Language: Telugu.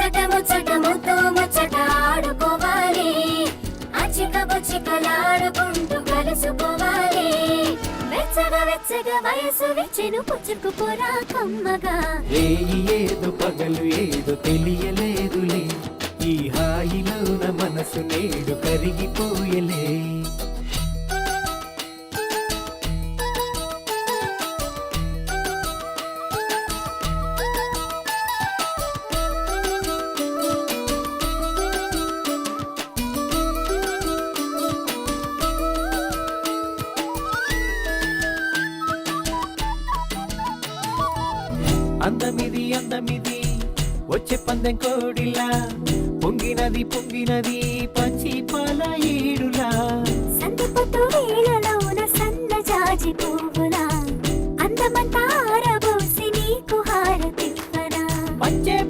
ముచ్చట ముచ్చట ముద్దు ముచ్చట ఆడుకోవాలి అచిక బుచ్చికలాడుకుంటూ కలుసుకోవాలి వెచ్చగా వెచ్చగా వయసు వెచ్చెను పుచ్చుకుపోరా కమ్మగా ఏదో పగలు ఏదో తెలియలేదులే ఈ హాయిలోన మనసు నేడు కరిగిపోయలే అందమిది అందమిది వచ్చే పందెం కోడిలా పొంగినది పొంగినది పచ్చి పాల ఈడులా సంతి పొట్టు వేళలో